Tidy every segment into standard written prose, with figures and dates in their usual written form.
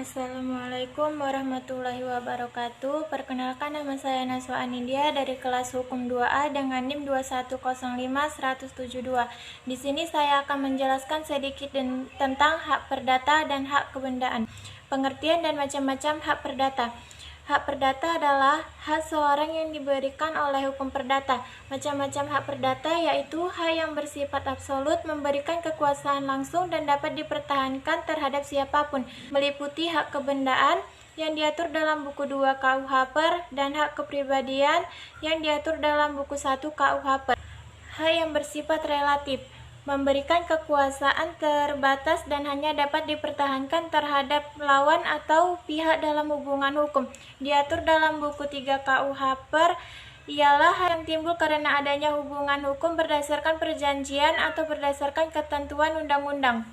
Assalamualaikum warahmatullahi wabarakatuh. Perkenalkan, nama saya Naswa Anindya dari kelas Hukum 2A dengan NIM 2105172. Di sini saya akan menjelaskan sedikit tentang hak perdata dan hak kebendaan. Pengertian dan macam-macam hak perdata. Hak perdata adalah hak seorang yang diberikan oleh hukum perdata. Macam-macam hak perdata yaitu hak yang bersifat absolut, memberikan kekuasaan langsung dan dapat dipertahankan terhadap siapapun, meliputi hak kebendaan yang diatur dalam buku 2 KUH Per dan hak kepribadian yang diatur dalam buku 1 KUH Per. Hak yang bersifat relatif, memberikan kekuasaan terbatas dan hanya dapat dipertahankan terhadap lawan atau pihak dalam hubungan hukum. Diatur dalam buku 3 KUH Per ialah hak yang timbul karena adanya hubungan hukum berdasarkan perjanjian atau berdasarkan ketentuan undang-undang.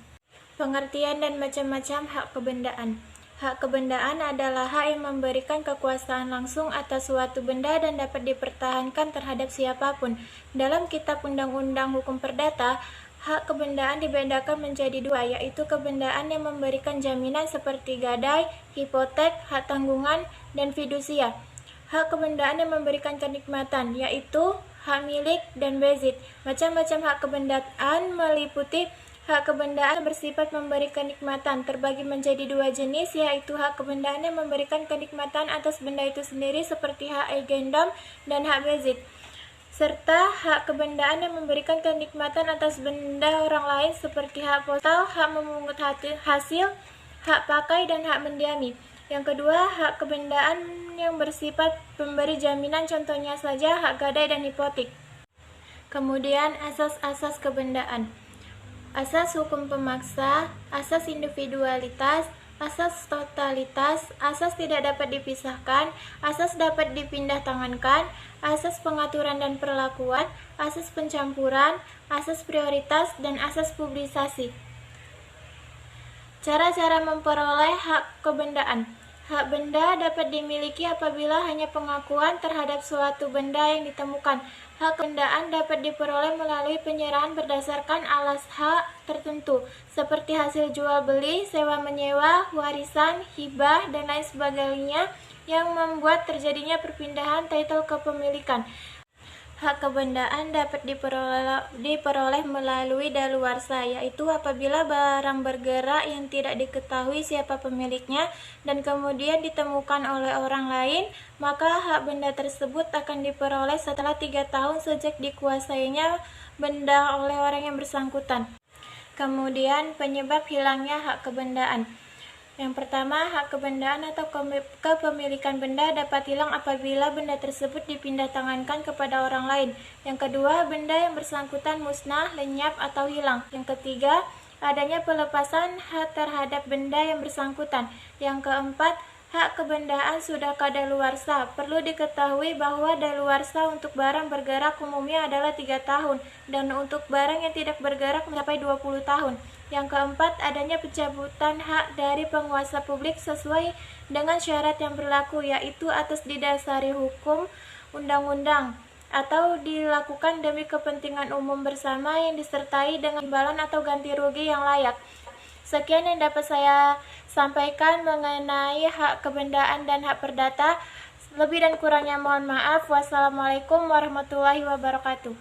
Pengertian dan macam-macam hak kebendaan. Hak kebendaan adalah hak yang memberikan kekuasaan langsung atas suatu benda dan dapat dipertahankan terhadap siapapun. Dalam Kitab Undang-Undang Hukum Perdata, hak kebendaan dibedakan menjadi dua, yaitu kebendaan yang memberikan jaminan seperti gadai, hipotek, hak tanggungan, dan fidusia. Hak kebendaan yang memberikan kenikmatan, yaitu hak milik dan bezit. Macam-macam hak kebendaan meliputi hak kebendaan bersifat memberi kenikmatan, terbagi menjadi dua jenis, yaitu hak kebendaan yang memberikan kenikmatan atas benda itu sendiri seperti hak agendom dan hak bezit, serta hak kebendaan yang memberikan kenikmatan atas benda orang lain seperti hak postal, hak memungut hasil, hak pakai, dan hak mendiami. Yang kedua, hak kebendaan yang bersifat memberi jaminan, contohnya saja hak gadai dan hipotek. Kemudian asas-asas kebendaan. Asas hukum pemaksa, asas individualitas, asas totalitas, asas tidak dapat dipisahkan, asas dapat dipindah tangankan, asas pengaturan dan perlakuan, asas pencampuran, asas prioritas, dan asas publikasi. Cara-cara memperoleh hak kebendaan. Hak benda dapat dimiliki apabila hanya pengakuan terhadap suatu benda yang ditemukan. Hak kebendaan dapat diperoleh melalui penyerahan berdasarkan alas hak tertentu, seperti hasil jual beli, sewa menyewa, warisan, hibah, dan lain sebagainya yang membuat terjadinya perpindahan titel kepemilikan. Hak kebendaan dapat diperoleh melalui daluarsa, yaitu apabila barang bergerak yang tidak diketahui siapa pemiliknya dan kemudian ditemukan oleh orang lain, maka hak benda tersebut akan diperoleh setelah 3 tahun sejak dikuasainya benda oleh orang yang bersangkutan. Kemudian penyebab hilangnya hak kebendaan. Yang pertama, hak kebendaan atau kepemilikan benda dapat hilang apabila benda tersebut dipindah tangankan kepada orang lain. Yang kedua, benda yang bersangkutan musnah, lenyap, atau hilang. Yang ketiga, adanya pelepasan hak terhadap benda yang bersangkutan. Yang keempat, hak kebendaan sudah kadaluarsa. Perlu diketahui bahwa daluarsa untuk barang bergerak umumnya adalah 3 tahun dan untuk barang yang tidak bergerak mencapai 20 tahun. Yang keempat, adanya pencabutan hak dari penguasa publik sesuai dengan syarat yang berlaku, yaitu atas didasari hukum, undang-undang, atau dilakukan demi kepentingan umum bersama yang disertai dengan imbalan atau ganti rugi yang layak. Sekian yang dapat saya sampaikan mengenai hak kebendaan dan hak perdata. Lebih dan kurangnya mohon maaf. Wassalamualaikum warahmatullahi wabarakatuh.